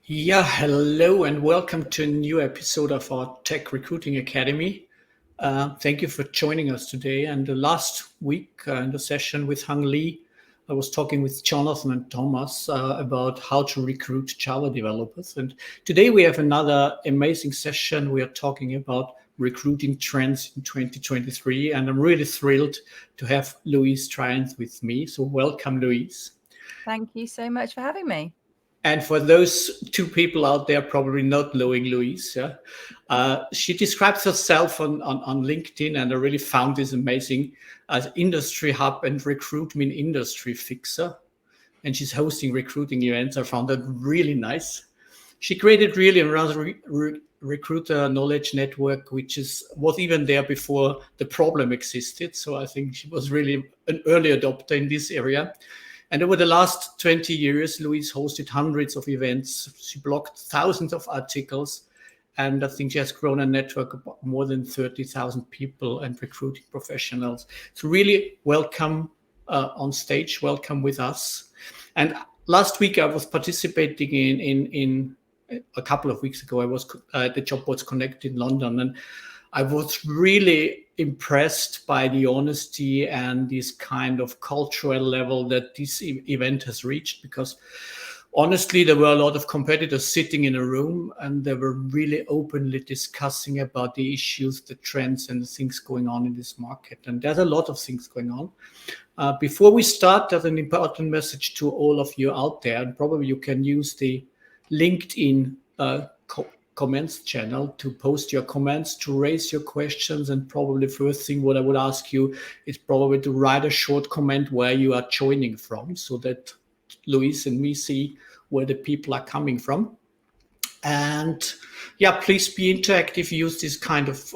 Yeah, hello and welcome to a new episode of our Tech Recruiting Academy. Thank you for joining us today. And last week in the session with Hung Lee, I was talking with Jonathan and Thomas about how to recruit Java developers. And today we have another amazing session. We are talking about recruiting trends in 2023. And I'm really thrilled to have Louise Triumph with me. So welcome, Louise. Thank you so much for having me. And for those two people out there probably not knowing Louise, yeah, she describes herself on LinkedIn, and I really found this amazing as industry hub and recruitment industry fixer. And she's hosting recruiting events. I found that really nice. She created really another recruiter knowledge network, which was even there before the problem existed. So I think she was really an early adopter in this area. And over the last 20 years, Louise hosted hundreds of events. She blogged thousands of articles. And I think she has grown a network of more than 30,000 people and recruiting professionals. So really welcome on stage, welcome with us. And last week I was participating in a couple of weeks ago, I was at the Job Boards Connect in London, and I was really impressed by the honesty and this kind of cultural level that this event has reached, because honestly, there were a lot of competitors sitting in a room and they were really openly discussing about the issues, the trends, and the things going on in this market. And there's a lot of things going on. Before we start, there's an important message to all of you out there, and probably you can use the LinkedIn comments channel to post your comments, to raise your questions. And probably first thing what I would ask you is probably to write a short comment where you are joining from, so that Louise and me see where the people are coming from. And yeah, please be interactive. Use this kind of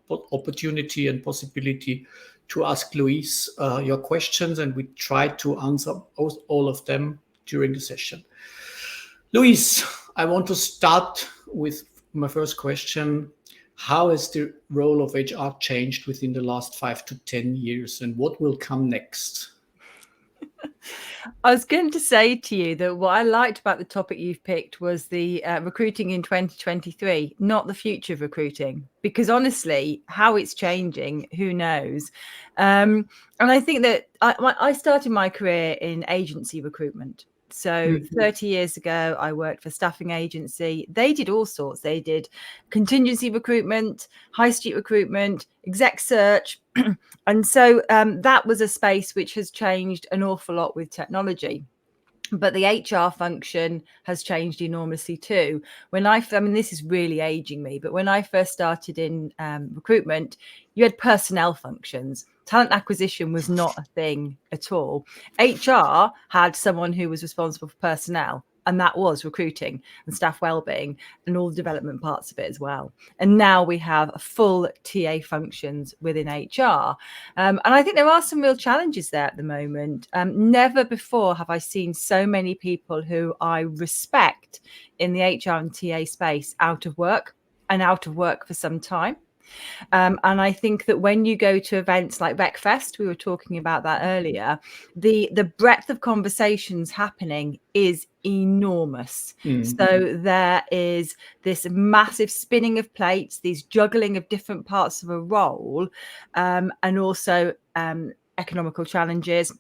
opportunity and possibility to ask Louise your questions, and we try to answer all of them during the session. Louise, I want to start with my first question. How has the role of HR changed within the last 5 to 10 years, and what will come next? I was going to say to you that what I liked about the topic you've picked was the recruiting in 2023, not the future of recruiting, because honestly, how it's changing, who knows? And I think that I started my career in agency recruitment. So 30 years ago, I worked for a staffing agency. They did all sorts. They did contingency recruitment, high street recruitment, exec search. And so that was a space which has changed an awful lot with technology. But the HR function has changed enormously too. I mean, this is really aging me, but when I first started in recruitment, you had personnel functions. Talent acquisition was not a thing at all. HR had someone who was responsible for personnel, and that was recruiting and staff wellbeing and all the development parts of it as well. And now we have full TA functions within HR. And I think there are some real challenges there at the moment. Never before have I seen so many people who I respect in the HR and TA space out of work for some time. And I think that when you go to events like RecFest, we were talking about that earlier, the breadth of conversations happening is enormous. So there is this massive spinning of plates, these juggling of different parts of a role, and also economical challenges.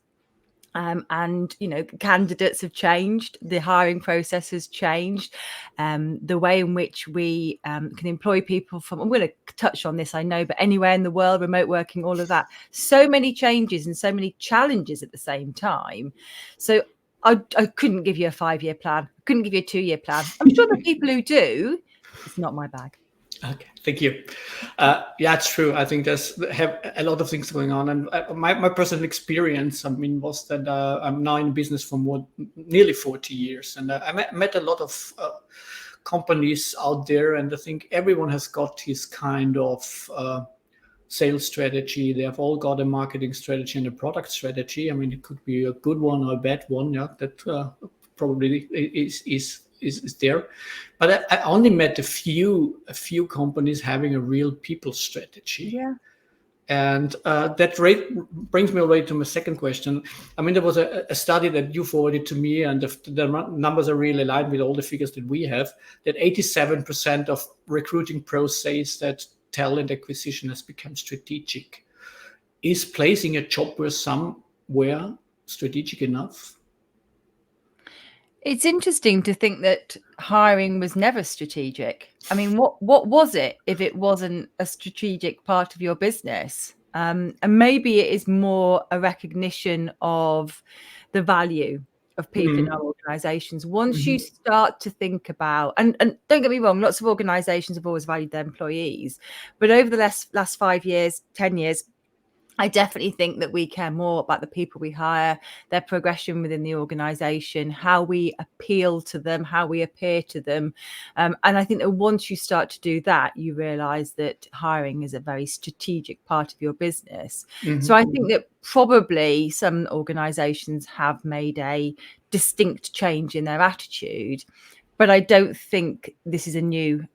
And candidates have changed, the hiring process has changed, the way in which we can employ people from, I'm going to touch on this, I know, but anywhere in the world, remote working, all of that, so many changes and so many challenges at the same time. So I couldn't give you a 5-year plan, couldn't give you a 2-year plan. I'm sure the people who do, it's not my bag. Okay, thank you. Yeah, it's true. I think have a lot of things going on, and my personal experience, I mean, was that I'm now in business for nearly 40 years, and I met a lot of companies out there, and I think everyone has got his kind of sales strategy. They have all got a marketing strategy and a product strategy. I mean, it could be a good one or a bad one. Yeah, that probably is there, but I only met a few companies having a real people strategy. Yeah. And that brings me already to my second question. I mean, there was a study that you forwarded to me, and the numbers are really aligned with all the figures that we have, that 87% of recruiting pros says that talent acquisition has become strategic. Is placing a job where somewhere strategic enough? It's interesting to think that hiring was never strategic. I mean, what was it if it wasn't a strategic part of your business? And maybe it is more a recognition of the value of people in our organizations. Once you start to think about, and don't get me wrong, lots of organizations have always valued their employees, but over the last 5 years, 10 years, I definitely think that we care more about the people we hire, their progression within the organization, how we appeal to them, how we appear to them. And I think that once you start to do that, you realize that hiring is a very strategic part of your business. So I think that probably some organizations have made a distinct change in their attitude, but I don't think this is a new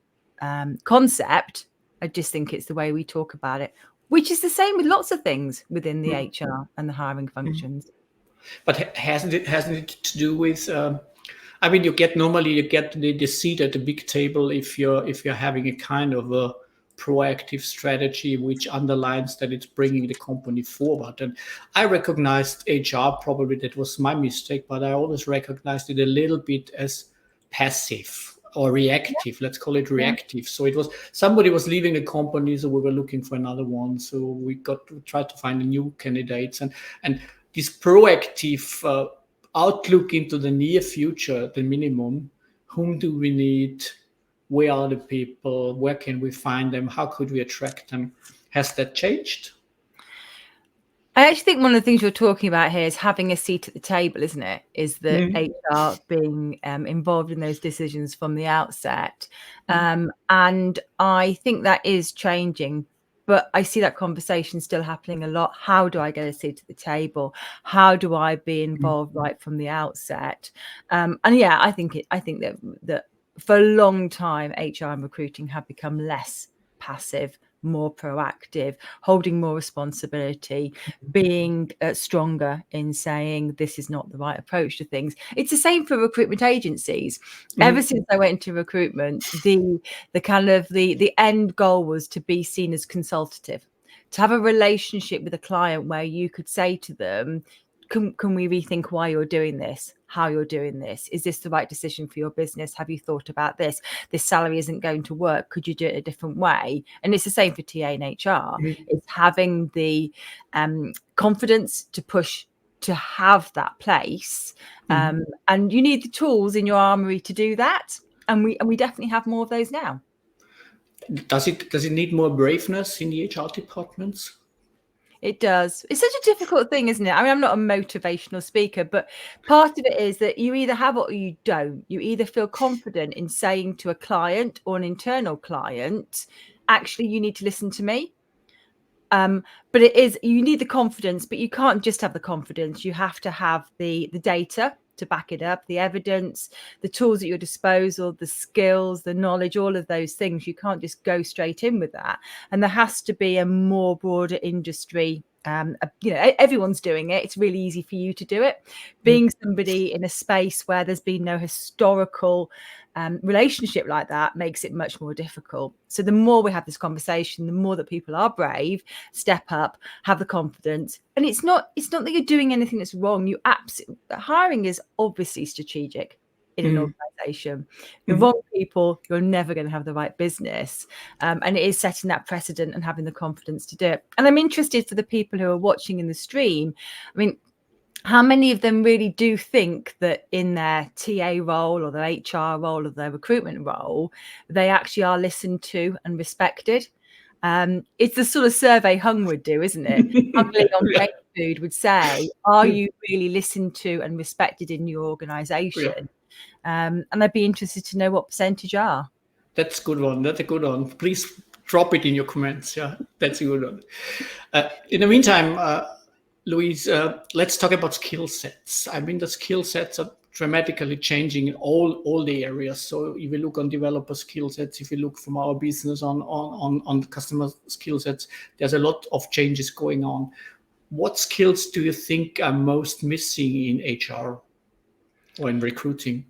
concept. I just think it's the way we talk about it, which is the same with lots of things within the HR and the hiring functions. But hasn't it to do with? I mean, you get the seat at the big table if you're having a kind of a proactive strategy which underlines that it's bringing the company forward. And I recognized HR, probably that was my mistake, but I always recognized it a little bit as passive or reactive. Let's call it reactive. So it was somebody was leaving the company, so we were looking for another one. So we got to try to find new candidates, and this proactive outlook into the near future, the minimum. Whom do we need? Where are the people? Where can we find them? How could we attract them? Has that changed? I actually think one of the things you're talking about here is having a seat at the table, isn't it? Is that HR being involved in those decisions from the outset. And I think that is changing, but I see that conversation still happening a lot. How do I get a seat at the table? How do I be involved right from the outset? And yeah, I think that for a long time, HR and recruiting have become less passive, more proactive, holding more responsibility, being stronger in saying this is not the right approach to things. It's the same for recruitment agencies. Ever since I went into recruitment, the kind of the end goal was to be seen as consultative, to have a relationship with a client where you could say to them, can we rethink why you're doing this, how you're doing this? Is this the right decision for your business? Have you thought about this? This salary isn't going to work. Could you do it a different way? And it's the same for TA and HR. It's having the confidence to push to have that place. And you need the tools in your armory to do that. And we definitely have more of those now. Does it need more braveness in the HR departments? It does. It's such a difficult thing, isn't it? I mean, I'm not a motivational speaker, but part of it is that you either have it or you don't. You either feel confident in saying to a client or an internal client, actually, you need to listen to me. But you need the confidence, but you can't just have the confidence. You have to have the data to back it up, the evidence, the tools at your disposal, the skills, the knowledge, all of those things. You can't just go straight in with that. And there has to be a more broader industry. Everyone's doing it. It's really easy for you to do it. Being somebody in a space where there's been no historical relationship like that makes it much more difficult. So the more we have this conversation, the more that people are brave, step up, have the confidence. And it's not that you're doing anything that's wrong. Hiring is obviously strategic in an organization. The wrong people, you're never going to have the right business. And it is setting that precedent and having the confidence to do it. And I'm interested for the people who are watching in the stream. I mean, how many of them really do think that in their TA role or their HR role or their recruitment role, they actually are listened to and respected? It's the sort of survey Hung would do, isn't it? Hungry on Brain Food would say, are you really listened to and respected in your organization? And I'd be interested to know what percentage are. That's a good one. That's a good one. Please drop it in your comments. Yeah, that's a good one. In the meantime, Louise, let's talk about skill sets. I mean, the skill sets are dramatically changing in all the areas. So if you look on developer skill sets, if you look from our business on customer skill sets, there's a lot of changes going on. What skills do you think are most missing in HR or in recruiting?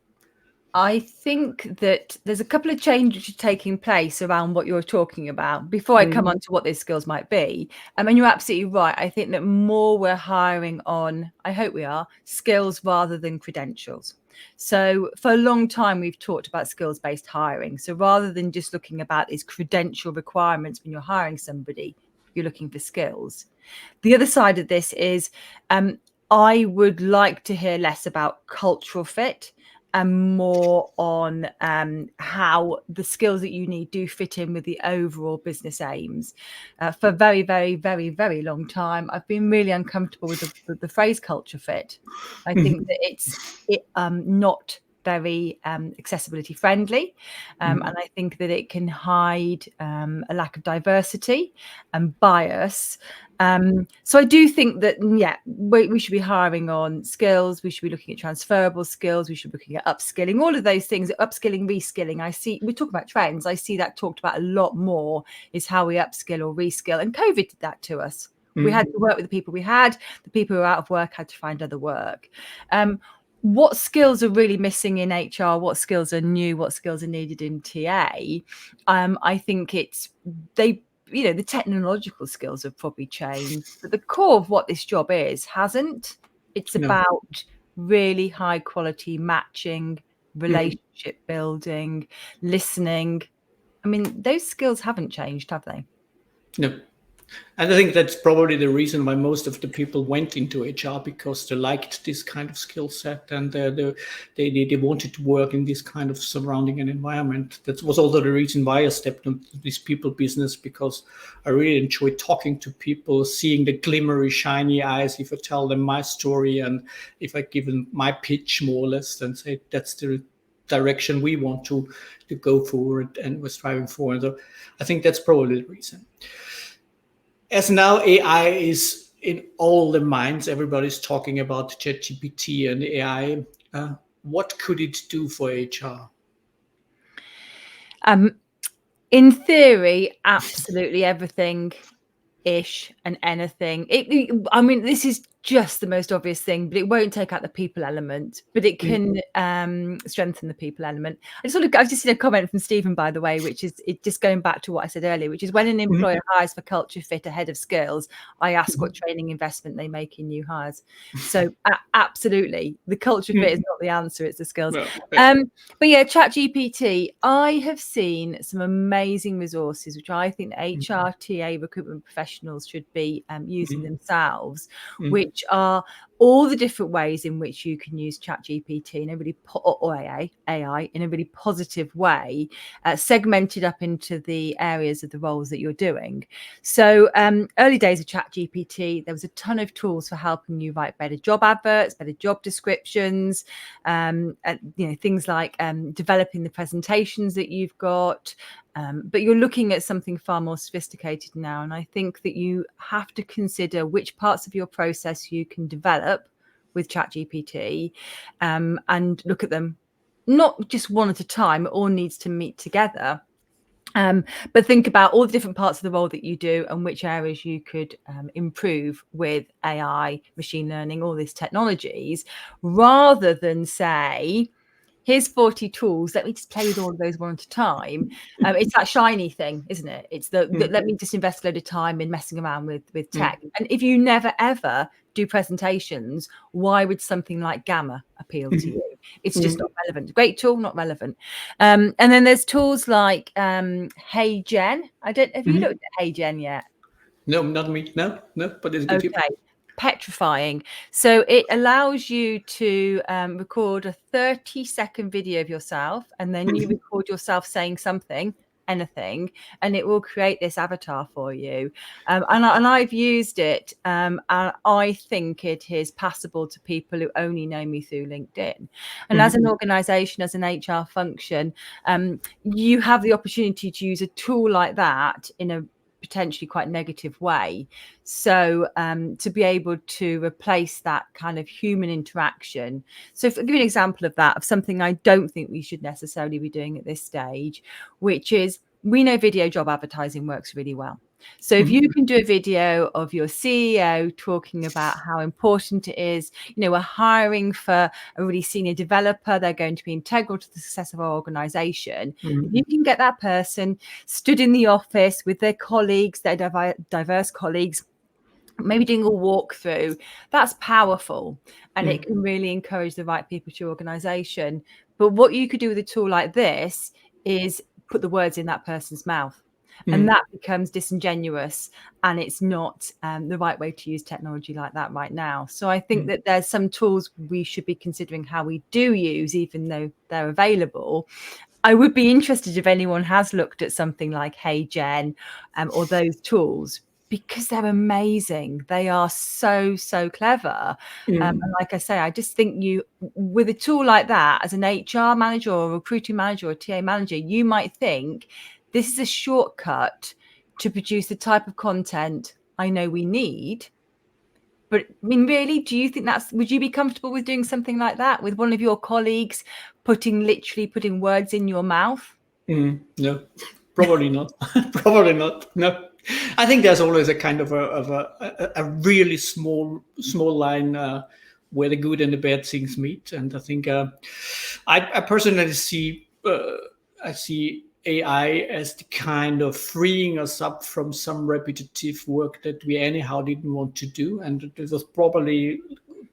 I think that there's a couple of changes taking place around what you're talking about before I come on to what those skills might be. And you're absolutely right. I think that more we're hiring on, I hope we are, skills rather than credentials. So for a long time, we've talked about skills-based hiring. So rather than just looking about these credential requirements when you're hiring somebody, you're looking for skills. The other side of this is I would like to hear less about cultural fit and more on how the skills that you need do fit in with the overall business aims. For a very, very, very, very long time, I've been really uncomfortable with the phrase culture fit. I think that it's not very accessibility friendly. And I think that it can hide a lack of diversity and bias. So I do think that, yeah, we should be hiring on skills. We should be looking at transferable skills. We should be looking at upskilling, all of those things, upskilling, reskilling. We talk about trends. I see that talked about a lot more, is how we upskill or reskill. And COVID did that to us. We had to work with the people we had. The people who were out of work had to find other work. What skills are really missing in HR? What skills are new? What skills are needed in TA? I think the technological skills have probably changed, but the core of what this job hasn't. It's about really high quality matching, relationship building, listening. I mean, those skills haven't changed, have they? No. And I think that's probably the reason why most of the people went into HR, because they liked this kind of skill set and they wanted to work in this kind of surrounding and environment. That was also the reason why I stepped into this people business, because I really enjoy talking to people, seeing the glimmery, shiny eyes if I tell them my story and if I give them my pitch more or less and say that's the direction we want to go forward and we're striving for. And so I think that's probably the reason. As now AI is in all the minds, everybody's talking about ChatGPT and AI. What could it do for HR? In theory, absolutely everything ish and anything. I mean, this is just the most obvious thing, but it won't take out the people element, but it can strengthen the people element. I've just seen a comment from Stephen, by the way, which is just going back to what I said earlier, which is when an employer hires for culture fit ahead of skills, I ask what training investment they make in new hires. So absolutely, the culture fit is not the answer, it's the skills. No. But yeah, ChatGPT, I have seen some amazing resources, which I think HR, TA, recruitment professionals should be using themselves, which are all the different ways in which you can use ChatGPT in a really or AI in a really positive way, segmented up into the areas of the roles that you're doing. So early days of ChatGPT, there was a ton of tools for helping you write better job adverts, better job descriptions, and, things like developing the presentations that you've got. But you're looking at something far more sophisticated now. And I think that you have to consider which parts of your process you can develop with ChatGPT and look at them, not just one at a time. It all needs to meet together. But think about all the different parts of the role that you do and which areas you could improve with AI, machine learning, all these technologies, rather than say, here's 40 tools, let me just play with all of those one at a time. It's that shiny thing, isn't it? It's the let me just invest a load of time in messing around with tech. And if you never ever do presentations, why would something like Gamma appeal to you? It's just not relevant. Great tool, not relevant. And then there's tools like Hey Gen. Have you looked at Hey Gen yet? No, not me. No, but it's good. Okay. Petrifying. So it allows you to record a 30-second video of yourself, and then you record yourself saying something, anything, and it will create this avatar for you. And I've used it, and I think it is passable to people who only know me through LinkedIn. And as an organization, as an HR function, you have the opportunity to use a tool like that in a potentially quite negative way. So to be able to replace that kind of human interaction. So I'll give you an example of that, of something I don't think we should necessarily be doing at this stage, which is, we know video job advertising works really well. So if you can do a video of your CEO talking about how important it is, we're hiring for a really senior developer, they're going to be integral to the success of our organization. If you can get that person stood in the office with their colleagues, their diverse colleagues, maybe doing a walkthrough, that's powerful, and it can really encourage the right people to your organization. But what you could do with a tool like this is put the words in that person's mouth. And that becomes disingenuous, and it's not the right way to use technology like that right now. So I think that there's some tools we should be considering how we do use, even though they're available. I would be interested if anyone has looked at something like Hey Gen or those tools, because they're amazing. They are so, so clever. And like I say, I just think with a tool like that, as an HR manager or a recruiting manager or a TA manager, you might think, this is a shortcut to produce the type of content I know we need. But I mean, really, do you think would you be comfortable with doing something like that with one of your colleagues, literally putting words in your mouth? No, probably not. Probably not. No, I think there's always a kind of a really small line where the good and the bad things meet. And I think I personally see I see AI as the kind of freeing us up from some repetitive work that we anyhow didn't want to do, and it was probably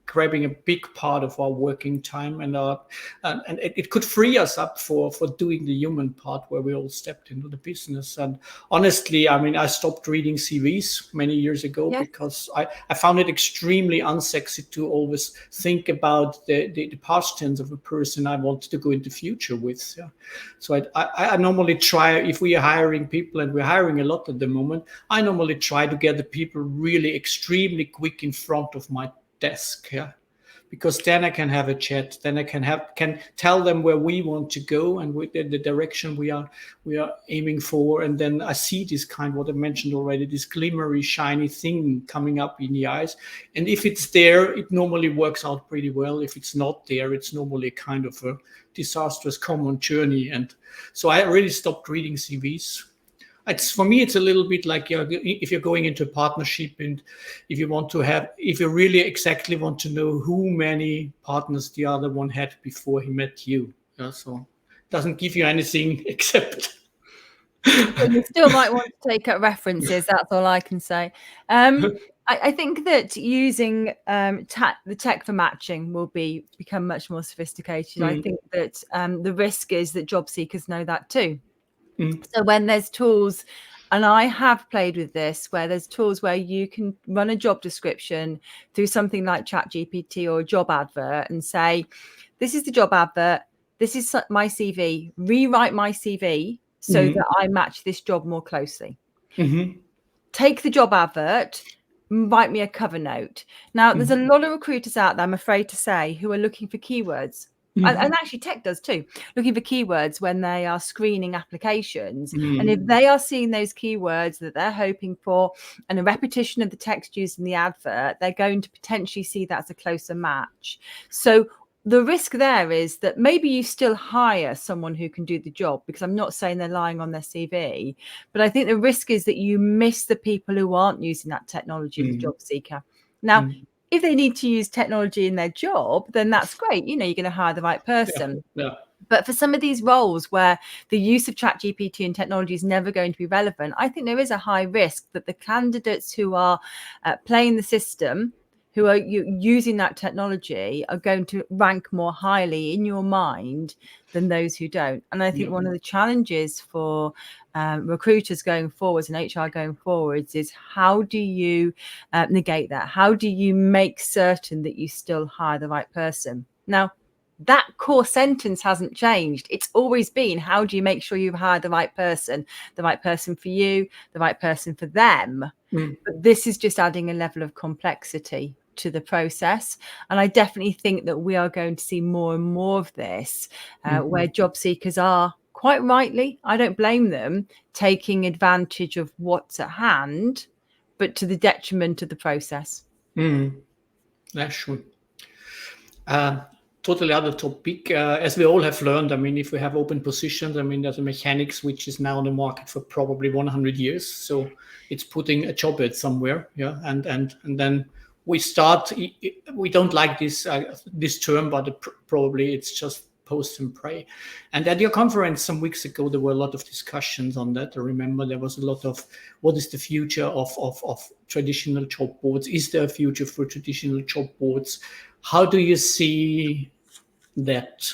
grabbing a big part of our working time, and it could free us up for doing the human part where we all stepped into the business. And honestly, I mean, I stopped reading CVs many years ago because I found it extremely unsexy to always think about the past tense of a person I want to go into future with. Yeah. So I normally try, if we are hiring people, and we're hiring a lot at the moment, I normally try to get the people really extremely quick in front of my desk, because then I can have a chat, then I can tell them where we want to go and with the direction we are aiming for, and then I see this kind, what I mentioned already, this glimmery shiny thing coming up in the eyes, and if it's there, it normally works out pretty well. If it's not there, it's normally kind of a disastrous common journey. And so I really stopped reading CVs. For me, it's a little bit like, if you're going into a partnership, and if you really exactly want to know who many partners the other one had before he met you. So it doesn't give you anything except. But you still might want to take up references. That's all I can say. I think that using the tech for matching will become much more sophisticated. I think that the risk is that job seekers know that too. So when there's tools, and I have played with this, where there's tools where you can run a job description through something like ChatGPT or a job advert and say, this is the job advert, this is my CV, rewrite my CV so that I match this job more closely. Take the job advert, write me a cover note. Now, there's a lot of recruiters out there, I'm afraid to say, who are looking for keywords. And actually tech does too, looking for keywords when they are screening applications. And if they are seeing those keywords that they're hoping for and a repetition of the text used in the advert, they're going to potentially see that as a closer match. So the risk there is that maybe you still hire someone who can do the job, because I'm not saying they're lying on their CV, but I think the risk is that you miss the people who aren't using that technology as a job seeker. Now, if they need to use technology in their job, then that's great. You're going to hire the right person. But for some of these roles where the use of ChatGPT and technology is never going to be relevant, I think there is a high risk that the candidates who are playing the system, who are using that technology, are going to rank more highly in your mind than those who don't. And I think one of the challenges for recruiters going forwards and HR going forwards is, how do you negate that? How do you make certain that you still hire the right person? Now, that core sentence hasn't changed. It's always been, how do you make sure you've hired the right person for you, the right person for them? But this is just adding a level of complexity to the process. And I definitely think that we are going to see more and more of this, where job seekers are quite rightly, I don't blame them, taking advantage of what's at hand, but to the detriment of the process. That's true. Totally other topic. As we all have learned, I mean, if we have open positions, I mean, there's a mechanics which is now on the market for probably 100 years. So it's putting a job ad somewhere, yeah, and then we start. We don't like this term, but probably it's just post and pray. And at your conference some weeks ago, there were a lot of discussions on that. I remember there was a lot of what is the future of traditional job boards? Is there a future for traditional job boards? How do you see that?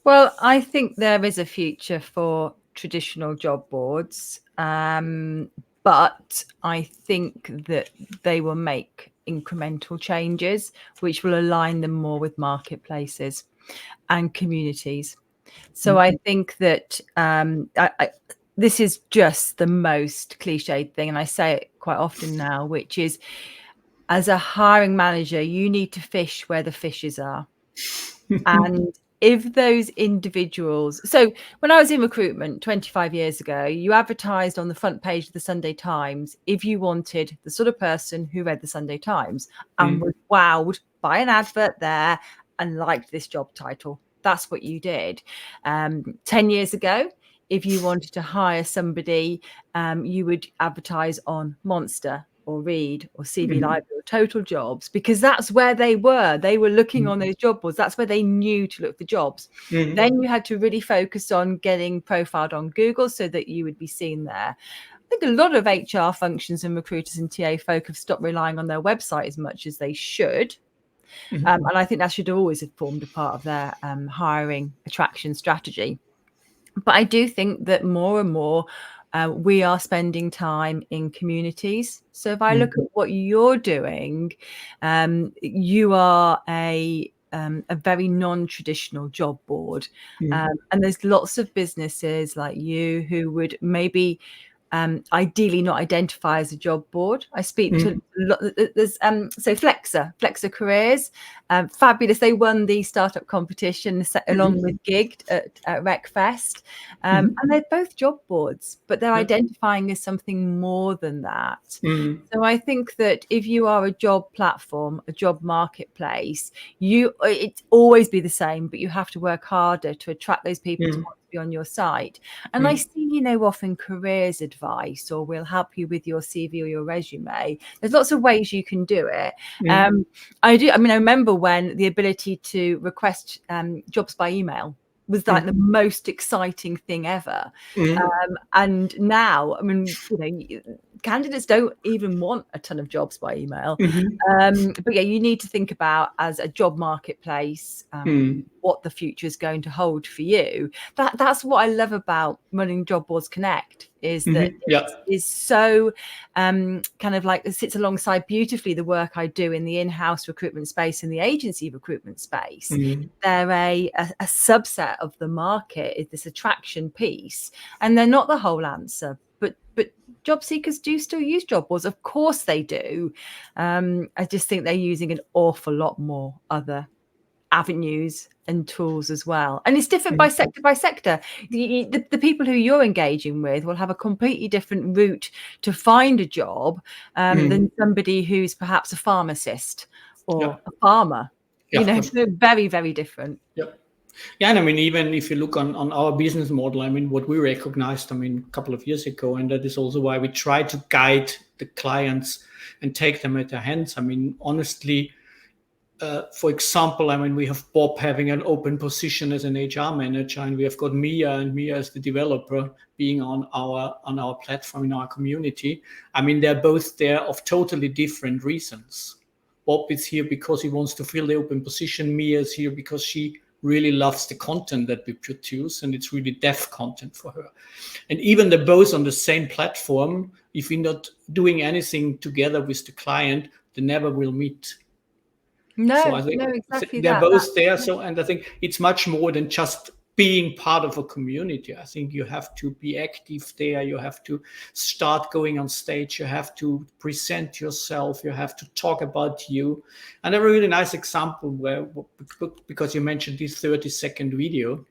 Well, I think there is a future for traditional job boards, but I think that they will make incremental changes which will align them more with marketplaces and communities. So I think that this is just the most cliched thing, and I say it quite often now, which is, as a hiring manager, you need to fish where the fishes are. And if those individuals, so when I was in recruitment 25 years ago, you advertised on the front page of the Sunday Times if you wanted the sort of person who read the Sunday Times and was wowed by an advert there and liked this job title. That's what you did. 10 years ago, if you wanted to hire somebody, you would advertise on Monster or Read or CV Library or Total Jobs, because that's where they were. They were looking on those job boards. That's where they knew to look for jobs. Then you had to really focus on getting profiled on Google so that you would be seen there. I think a lot of HR functions and recruiters and TA folk have stopped relying on their website as much as they should. And I think that should always have formed a part of their hiring attraction strategy. But I do think that more and more we are spending time in communities. So if I look at what you're doing, you are a very non-traditional job board. And there's lots of businesses like you who would maybe ideally not identify as a job board. I speak to there's so Flexer Careers, fabulous. They won the startup competition along with Gigged at RecFest, and they're both job boards, but they're identifying as something more than that. So I think that if you are a job platform, a job marketplace, it's always be the same, but you have to work harder to attract those people to want to be on your site. And I see, often careers advice, or we'll help you with your CV or your resume. There's lots of ways you can do it. I remember when the ability to request jobs by email was like the most exciting thing ever. And now, candidates don't even want a ton of jobs by email. But yeah, you need to think about, as a job marketplace, what the future is going to hold for you. That's what I love about running Job Boards Connect, is that it is so kind of like it sits alongside beautifully the work I do in the in-house recruitment space and the agency recruitment space. They're a subset of the market, is this attraction piece, and they're not the whole answer. But job seekers do still use job boards. Of course they do. I just think they're using an awful lot more other avenues and tools as well. And it's different by sector by sector. The people who you're engaging with will have a completely different route to find a job than somebody who's perhaps a pharmacist or a farmer. They're very, very different. Yeah, and I mean, even if you look on our business model, I mean, what we recognized, a couple of years ago, and that is also why we try to guide the clients and take them at their hands. I mean, honestly, for example, we have Bob having an open position as an HR manager, and we have got Mia as the developer being on our platform, in our community. I mean, they're both there of totally different reasons. Bob is here because he wants to fill the open position. Mia is here because she really loves the content that we produce, and it's really dev content for her. And even they're both on the same platform, if we're not doing anything together with the client, they never will meet. So I think exactly they're both there. So, and I think it's much more than just being part of a community. I think you have to be active there. You have to start going on stage. You have to present yourself. You have to talk about you. And a really nice example because you mentioned this 30-second video.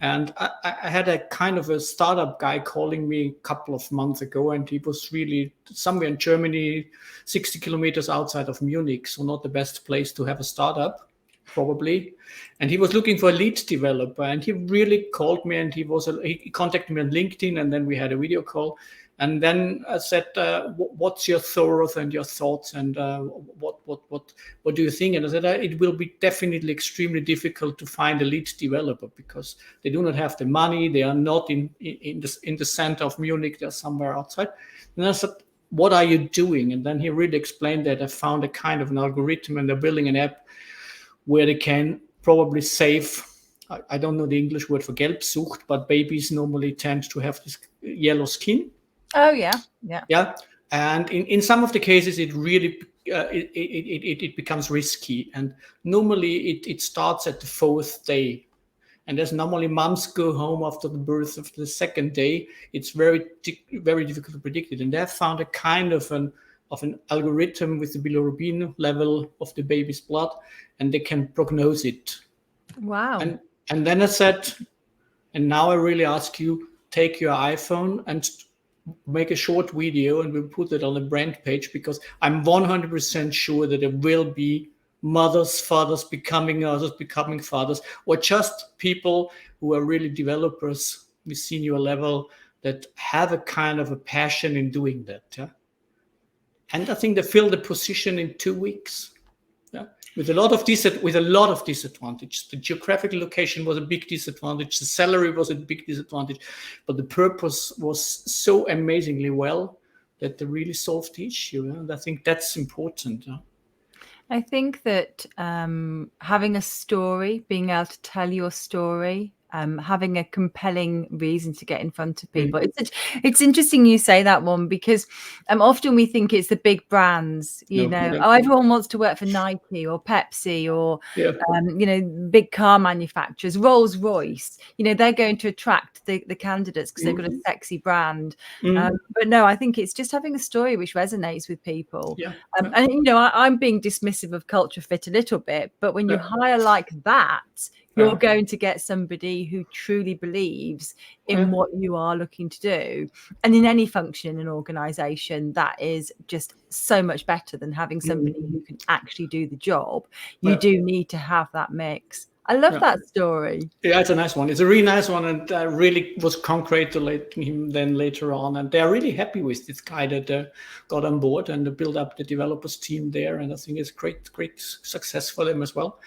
And I had a kind of a startup guy calling me a couple of months ago, and he was really somewhere in Germany, 60 kilometers outside of Munich, so not the best place to have a startup, probably. And he was looking for a lead developer, and he really called me, and he contacted me on LinkedIn, and then we had a video call. And then I said, "What's your thoughts and your thoughts, and what do you think?" And I said, "It will be definitely extremely difficult to find a lead developer because they do not have the money. They are not in the center of Munich. They're somewhere outside." And I said, "What are you doing?" And then he really explained that I found a kind of an algorithm, and they're building an app where they can probably save. I don't know the English word for Gelbsucht, but babies normally tend to have this yellow skin. Oh yeah, yeah, yeah. And in some of the cases, it really it becomes risky. And normally it starts at the 4th day. And as normally moms go home after the birth of the 2nd day, it's very difficult to predict it. And they have found a kind of an algorithm with the bilirubin level of the baby's blood, and they can prognose it. Wow. And then I said, and now I really ask you, take your iPhone and make a short video, and we'll put it on the brand page, because I'm 100% sure that there will be mothers, fathers becoming fathers, or just people who are really developers with senior level that have a kind of a passion in doing that. Yeah? And I think they fill the position in 2 weeks. Yeah? With a lot of disadvantage. The geographical location was a big disadvantage. The salary was a big disadvantage, but the purpose was so amazingly well that they really solved the issue. And I think that's important. Yeah? I think that having a story, being able to tell your story, having a compelling reason to get in front of people. It's interesting you say that one, because often we think it's the big brands, everyone wants to work for Nike or Pepsi or, big car manufacturers, Rolls-Royce, they're going to attract the candidates because they've got a sexy brand. But no, I think it's just having a story which resonates with people. And, I'm being dismissive of culture fit a little bit, but when you hire like that, you're going to get somebody who truly believes in what you are looking to do. And in any function in an organization, that is just so much better than having somebody who can actually do the job. You do need to have that mix. I love that story. Yeah, it's a nice one. It's a really nice one, and I really was congratulating him then later on. And they're really happy with this guy that got on board and built up the developers team there. And I think it's great success for them as well.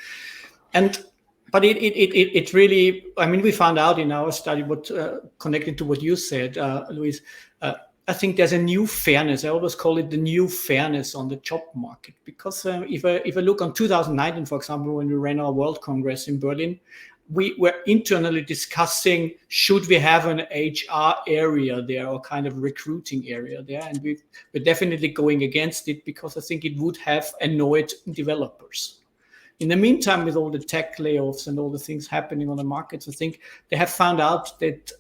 But it really, I mean, we found out in our study, what connecting to what you said, Luis, I think there's a new fairness. I always call it the new fairness on the job market, because if I look on 2019, for example, when we ran our World Congress in Berlin, we were internally discussing, should we have an HR area there or kind of recruiting area there? And we're definitely going against it, because I think it would have annoyed developers. In the meantime, with all the tech layoffs and all the things happening on the markets, I think they have found out that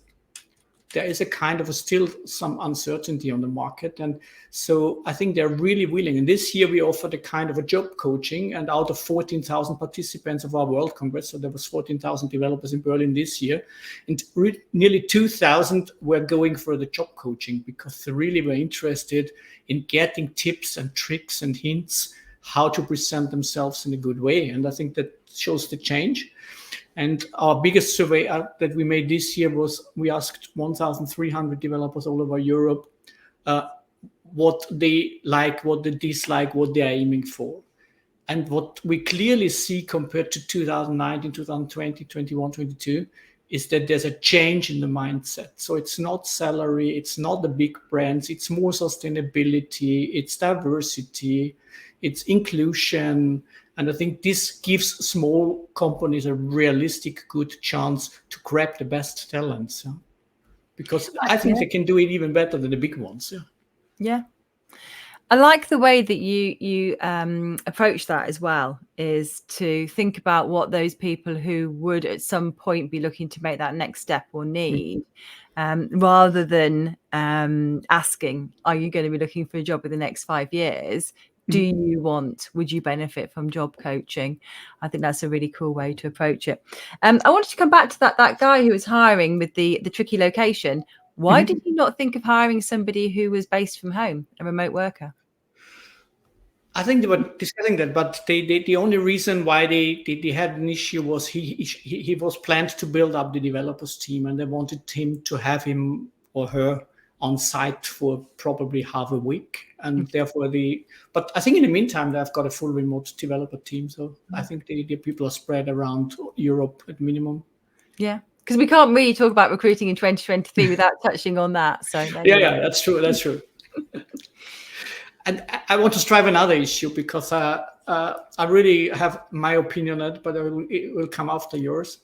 there is a kind of still some uncertainty on the market. And so I think they're really willing. And this year we offered a kind of a job coaching, and out of 14,000 participants of our World Congress, so there was 14,000 developers in Berlin this year, and nearly 2,000 were going for the job coaching, because they really were interested in getting tips and tricks and hints how to present themselves in a good way. And I think that shows the change. And our biggest survey that we made this year was, we asked 1,300 developers all over Europe what they like, what they dislike, what they are aiming for. And what we clearly see compared to 2019, 2020, 21, 22, is that there's a change in the mindset. So it's not salary, it's not the big brands, it's more sustainability, it's diversity, it's inclusion. And I think this gives small companies a realistic, good chance to grab the best talents. Because I think they can do it even better than the big ones. Yeah. I like the way that you approach that as well, is to think about what those people who would at some point be looking to make that next step will need, rather than asking, are you going to be looking for a job in the next 5 years? do you want? Would you benefit from job coaching? I think that's a really cool way to approach it. I wanted to come back to that guy who was hiring with the tricky location. Why did you not think of hiring somebody who was based from home, a remote worker? I think they were discussing that, but the only reason why they had an issue was he was planned to build up the developers team, and they wanted him to have him or her on site for probably half a week, and therefore but I think in the meantime they've got a full remote developer team, so I think the people are spread around Europe at minimum. Yeah, because we can't really talk about recruiting in 2023 without touching on that. So yeah, that's true. That's true. And I want to strive another issue because I really have my opinion on it, but it will come after yours.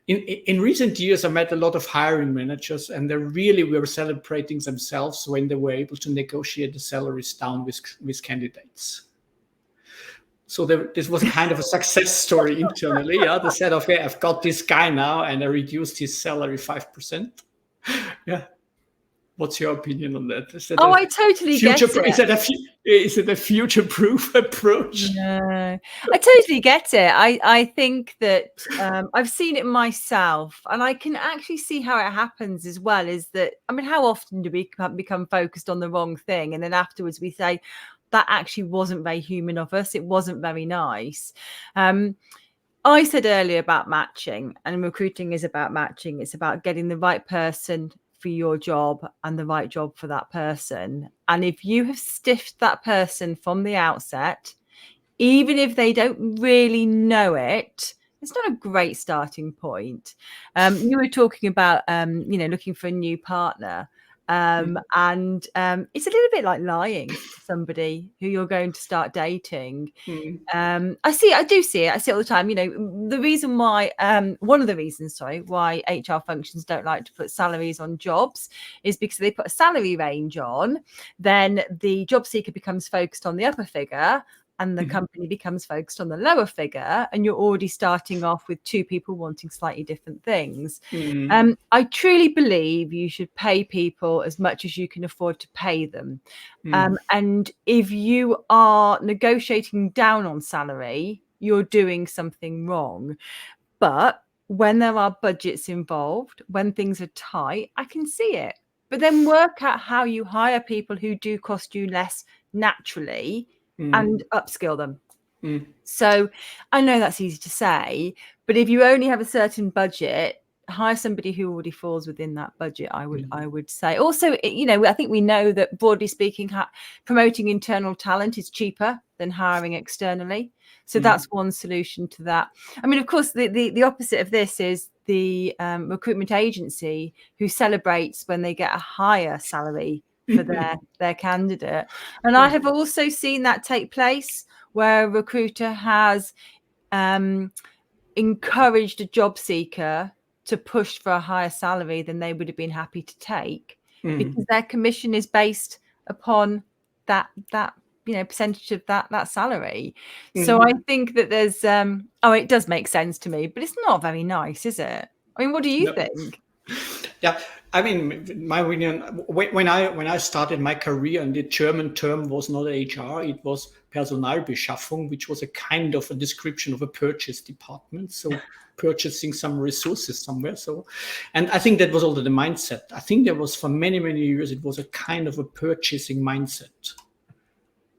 In recent years, I met a lot of hiring managers, and they really were celebrating themselves when they were able to negotiate the salaries down with candidates. So this was kind of a success story internally. Yeah, they said, "Okay, I've got this guy now, and I reduced his salary 5%." Yeah. What's your opinion on that? I totally get it. Is it a future-proof approach? No, I totally get it. I think that I've seen it myself, and I can actually see how it happens as well. Is that, I mean, how often do we become focused on the wrong thing, and then afterwards we say that actually wasn't very human of us. It wasn't very nice. I said earlier about matching, and recruiting is about matching. It's about getting the right person for your job and the right job for that person. And if you have stiffed that person from the outset, even if they don't really know it, it's not a great starting point. You were talking about, looking for a new partner. And it's a little bit like lying to somebody who you're going to start dating. I do see it. I see it all the time. The reason why, one of the reasons, why HR functions don't like to put salaries on jobs is because they put a salary range on, then the job seeker becomes focused on the upper figure, and the company becomes focused on the lower figure, and you're already starting off with two people wanting slightly different things. I truly believe you should pay people as much as you can afford to pay them. And if you are negotiating down on salary, you're doing something wrong. But when there are budgets involved, when things are tight, I can see it. But then work out how you hire people who do cost you less naturally and upskill them. So I know that's easy to say, but if you only have a certain budget, hire somebody who already falls within that budget. I would say. Also, I think we know that, broadly speaking, promoting internal talent is cheaper than hiring externally. So that's one solution to that. I mean, of course, the opposite of this is the recruitment agency who celebrates when they get a higher salary for their candidate. And I have also seen that take place where a recruiter has encouraged a job seeker to push for a higher salary than they would have been happy to take, because their commission is based upon that percentage of that salary. So I think that there's it does make sense to me, but it's not very nice, is it? I mean, what do you think? Yeah, I mean, my opinion, when I started my career, and the German term was not HR, it was Personalbeschaffung, which was a kind of a description of a purchase department. So purchasing some resources somewhere. So, and I think that was also the mindset. I think there was, for many, many years, it was a kind of a purchasing mindset.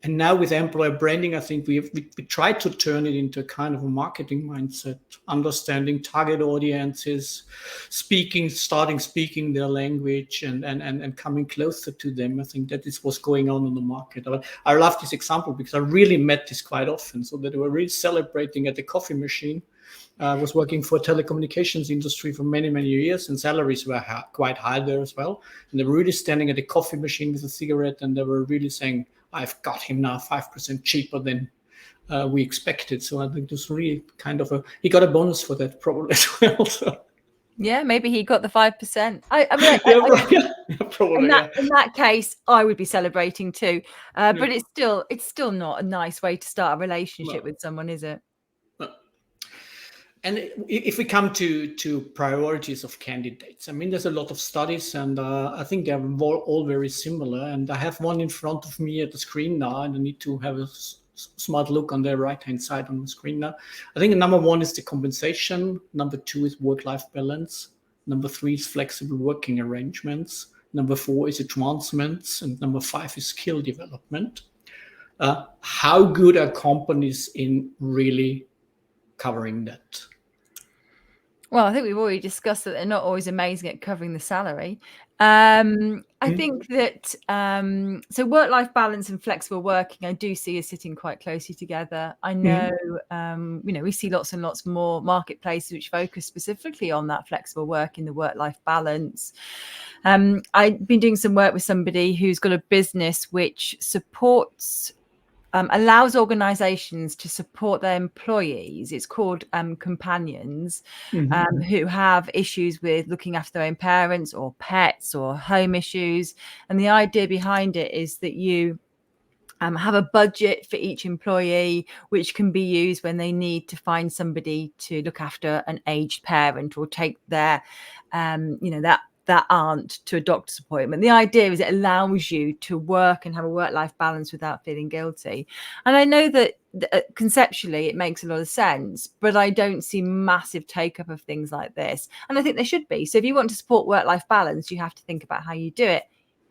And now with employer branding, I think we try to turn it into a kind of a marketing mindset, understanding target audiences, starting speaking their language, and coming closer to them. I think that is what's going on the market. I love this example because I really met this quite often. So that they were really celebrating at the coffee machine. I was working for telecommunications industry for many, many years, and salaries were quite high there as well. And they were really standing at the coffee machine with a cigarette, and they were really saying, I've got him now 5% cheaper than we expected. So I think it was really kind of he got a bonus for that probably as well. So. Yeah, maybe he got the 5%. Probably. In that case, I would be celebrating too. But it's still not a nice way to start a relationship with someone, is it? And if we come to priorities of candidates, I mean, there's a lot of studies, and I think they're all very similar. And I have one in front of me at the screen now, and I need to have a smart look on the right-hand side on the screen now. I think number one is the compensation. Number two is work-life balance. Number three is flexible working arrangements. Number four is advancements, and number five is skill development. How good are companies in really covering that? Well, I think we've already discussed that they're not always amazing at covering the salary. I think that so work-life balance and flexible working, I do see as sitting quite closely together. I know, we see lots and lots more marketplaces which focus specifically on that flexible work in the work-life balance. I've been doing some work with somebody who's got a business which supports allows organizations to support their employees. It's called companions, who have issues with looking after their own parents or pets or home issues. And the idea behind it is that you have a budget for each employee, which can be used when they need to find somebody to look after an aged parent or take their, that aunt to a doctor's appointment. The idea is it allows you to work and have a work-life balance without feeling guilty. And I know that conceptually it makes a lot of sense, but I don't see massive take-up of things like this. And I think there should be. So if you want to support work-life balance, you have to think about how you do it.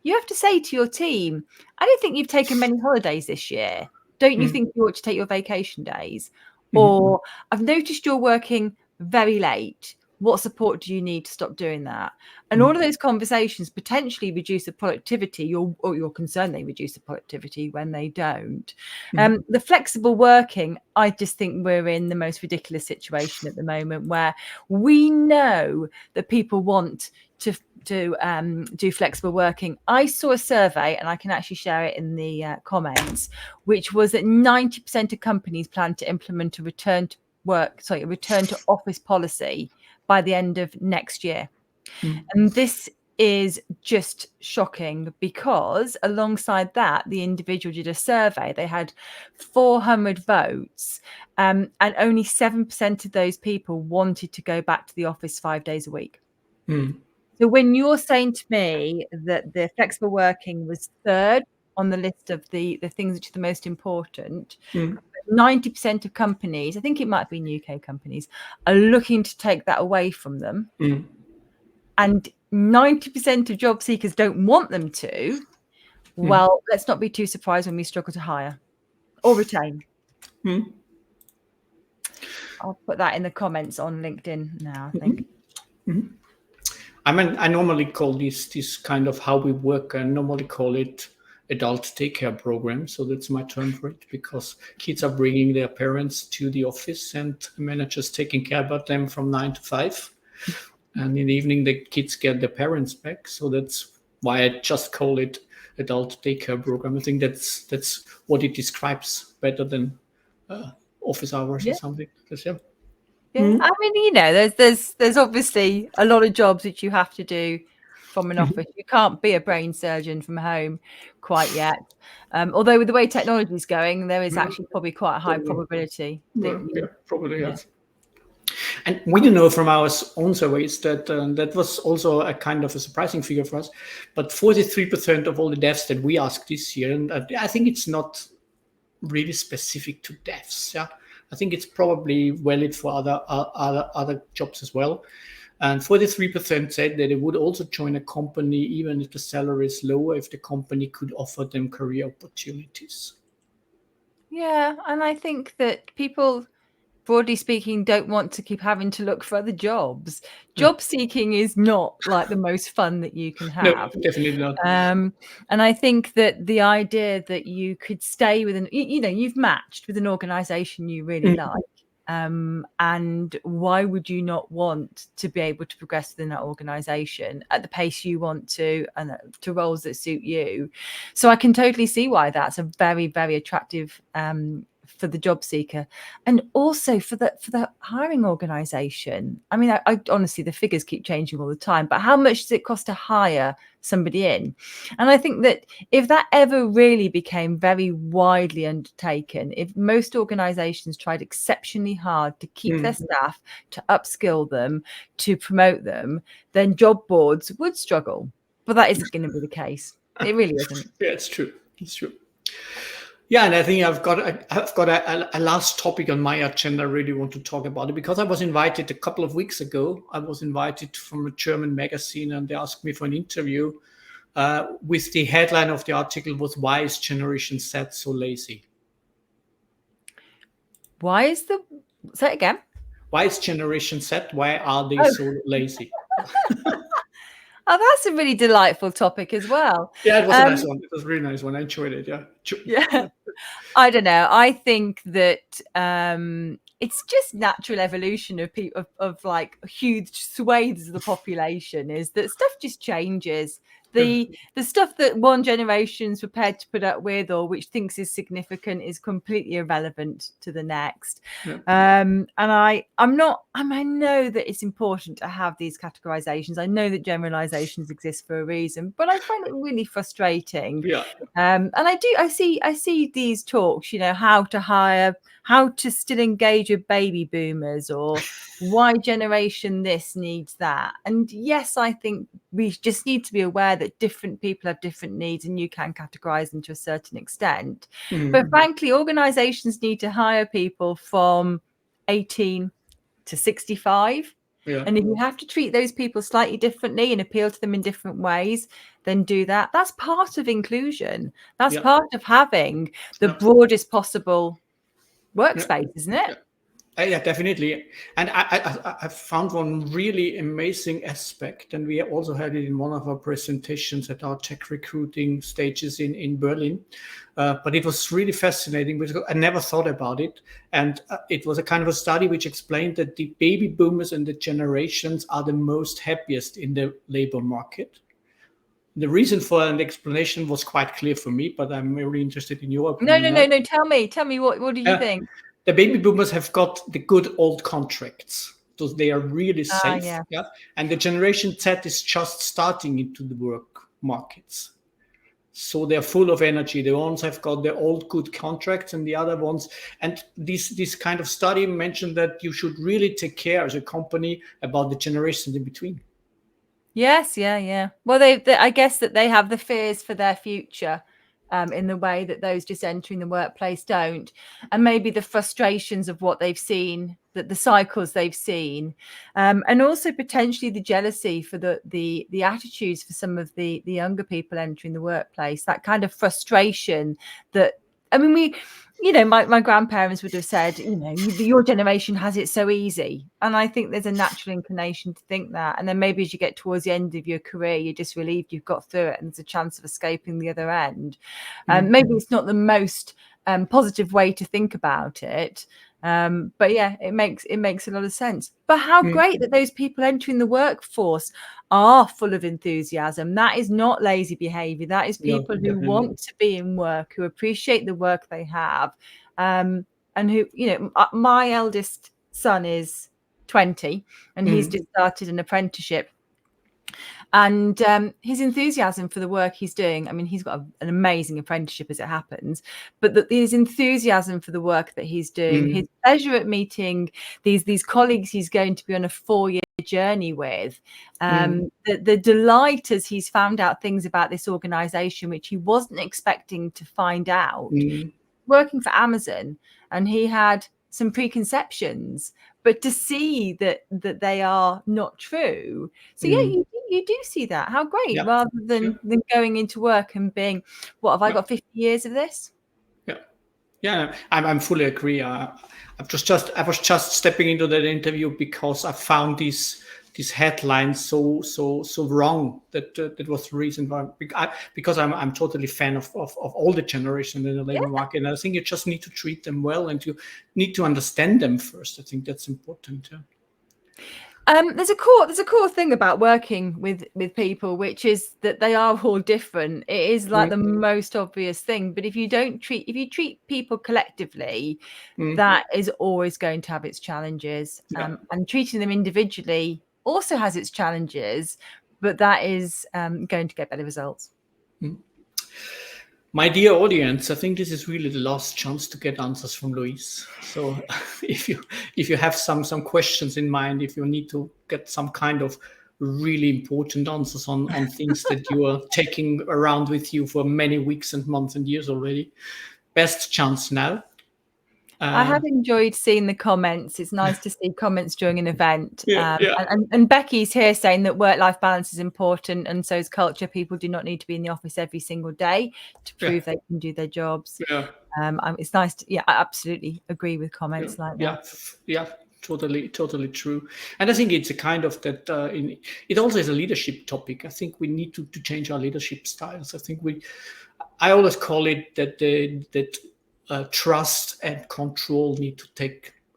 You have to say to your team, I don't think you've taken many holidays this year. Don't you think you ought to take your vacation days? Or I've noticed you're working very late. What support do you need to stop doing that? And all of those conversations potentially reduce the productivity. You're concerned they reduce the productivity when they don't. The flexible working, I just think we're in the most ridiculous situation at the moment where we know that people want to do flexible working. I saw a survey, and I can actually share it in the comments, which was that 90% of companies plan to implement a return to office policy by the end of next year. And this is just shocking because alongside that, the individual did a survey. They had 400 votes, and only 7% of those people wanted to go back to the office 5 days a week. So when you're saying to me that the flexible working was third on the list of the things which are the most important, 90% of companies, I think it might be UK companies, are looking to take that away from them. And 90% of job seekers don't want them to. Well, let's not be too surprised when we struggle to hire or retain. I'll put that in the comments on LinkedIn now, I think. I mean, I normally call this kind of how we work. I normally call it adult daycare program. So that's my term for it, because kids are bringing their parents to the office and the manager's taking care about them from 9 to 5. And in the evening, the kids get their parents back. So that's why I just call it adult daycare program. I think that's what it describes better than office hours or something. Yeah, I mean, there's obviously a lot of jobs that you have to do from an office. You can't be a brain surgeon from home quite yet. Although with the way technology is going, there is actually probably quite a high probability. Probably, yes. And we do know from our own surveys that that was also a kind of a surprising figure for us. But 43% of all the devs that we asked this year, and I think it's not really specific to devs. Yeah, I think it's probably valid for other jobs as well. And 43% said that they would also join a company even if the salary is lower, if the company could offer them career opportunities. Yeah, and I think that people, broadly speaking, don't want to keep having to look for other jobs. Job seeking is not like the most fun that you can have. No, definitely not. And I think that the idea that you could stay with you've matched with an organization you really like. And why would you not want to be able to progress within that organization at the pace you want to, and to roles that suit you? So I can totally see why that's a very, very attractive for the job seeker, and also for the hiring organization. I mean, I honestly, the figures keep changing all the time, but how much does it cost to hire somebody in? And I think that if that ever really became very widely undertaken, if most organizations tried exceptionally hard to keep their staff, to upskill them, to promote them, then job boards would struggle. But that isn't going to be the case. It really isn't. Yeah, it's true. It's true. Yeah, and I think I've got a last topic on my agenda. I really want to talk about it because I was invited a couple of weeks ago. I was invited from a German magazine, and they asked me for an interview. With the headline of the article was "Why is Generation Z so lazy?" Say it again. Why is Generation Z? Why are they so lazy? Oh, that's a really delightful topic as well. Yeah, it was a nice one. It was a really nice one. I enjoyed it. Yeah. Yeah. I don't know. I think that it's just natural evolution of people of like huge swathes of the population is that stuff just changes. The stuff that one generation's prepared to put up with or which thinks is significant is completely irrelevant to the next. Yeah. And I know that it's important to have these categorizations. I know that generalizations exist for a reason, but I find it really frustrating. Yeah. And I see these talks, you know, how to hire, how to still engage with baby boomers, or why generation this needs that. And yes, I think we just need to be aware that different people have different needs and you can categorize them to a certain extent. But frankly, organizations need to hire people from 18 to 65. Yeah. And if you have to treat those people slightly differently and appeal to them in different ways, then do that. That's part of inclusion. That's part of having the broadest possible workspace, isn't it? Yeah, definitely. And I found one really amazing aspect, and we also had it in one of our presentations at our tech recruiting stages in Berlin. But it was really fascinating because I never thought about it. And it was a kind of a study which explained that the baby boomers and the generations are the most happiest in the labor market. The reason for an explanation was quite clear for me, but I'm really interested in your opinion. No. Tell me, what do you think? The baby boomers have got the good old contracts, so they are really safe. Yeah. And the Generation Z is just starting into the work markets. So they're full of energy. The ones have got their old good contracts, and the other ones. And this kind of study mentioned that you should really take care as a company about the generations in between. Yes, yeah. Well, I guess that they have the fears for their future in the way that those just entering the workplace don't, and maybe the frustrations of what they've seen, that the cycles they've seen, and also potentially the jealousy for the attitudes for some of the younger people entering the workplace. That kind of frustration that, I mean, my grandparents would have said, your generation has it so easy. And I think there's a natural inclination to think that. And then maybe as you get towards the end of your career, you're just relieved you've got through it and there's a chance of escaping the other end. Maybe it's not the most positive way to think about it. But yeah, it makes a lot of sense. But how great that those people entering the workforce are full of enthusiasm. That is not lazy behavior. That is people who want to be in work, who appreciate the work they have, and who, my eldest son is 20 and he's just started an apprenticeship. And his enthusiasm for the work he's doing, I mean, he's got an amazing apprenticeship as it happens, but his enthusiasm for the work that he's doing, his pleasure at meeting these colleagues he's going to be on a 4-year journey with, the delight as he's found out things about this organization, which he wasn't expecting to find out, working for Amazon, and he had some preconceptions, but to see that they are not true. So yeah, you do see that. How great, rather than going into work and being, what have I got 50 years of this? Yeah, I'm fully agree. I was just stepping into that interview because I found these headlines so wrong. That was the reason why. Because I'm totally fan of all the generations in the labor market, and I think you just need to treat them well, and you need to understand them first. I think that's important. There's a core thing about working with people, which is that they are all different. It is like the most obvious thing, but if you treat people collectively, that is always going to have its challenges. And treating them individually also has its challenges, but that is going to get better results. My dear audience, I think this is really the last chance to get answers from Louise. So if you have some questions in mind, if you need to get some kind of really important answers on things that you are taking around with you for many weeks and months and years already, best chance now. I have enjoyed seeing the comments. It's nice to see comments during an event. Yeah. And Becky's here saying that work-life balance is important, and so is culture. People do not need to be in the office every single day to prove they can do their jobs. It's nice to, I absolutely agree with comments like that. Yeah, totally true. And I think it's a kind of that. It also is a leadership topic. I think we need to change our leadership styles. I think I always call it that trust and control need to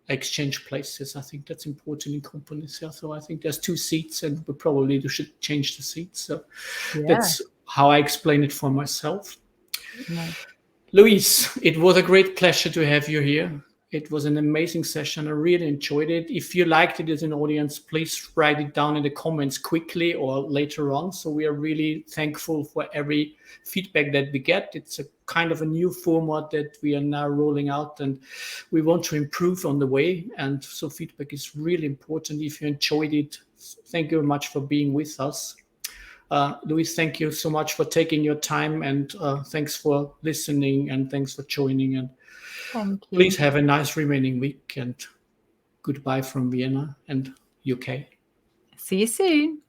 exchange places. I think that's important in companies. Yeah. So I think there's two seats, and we probably should change the seats. So that's how I explain it for myself. Louise, it was a great pleasure to have you here. It was an amazing session. I really enjoyed it. If you liked it as an audience, please write it down in the comments quickly or later on. So we are really thankful for every feedback that we get. It's a kind of a new format that we are now rolling out, and we want to improve on the way. And so feedback is really important. If you enjoyed it, thank you very much for being with us. Louise, thank you so much for taking your time, and thanks for listening, and thanks for joining. And thank you. Please have a nice remaining week, and goodbye from Vienna and UK. See you soon.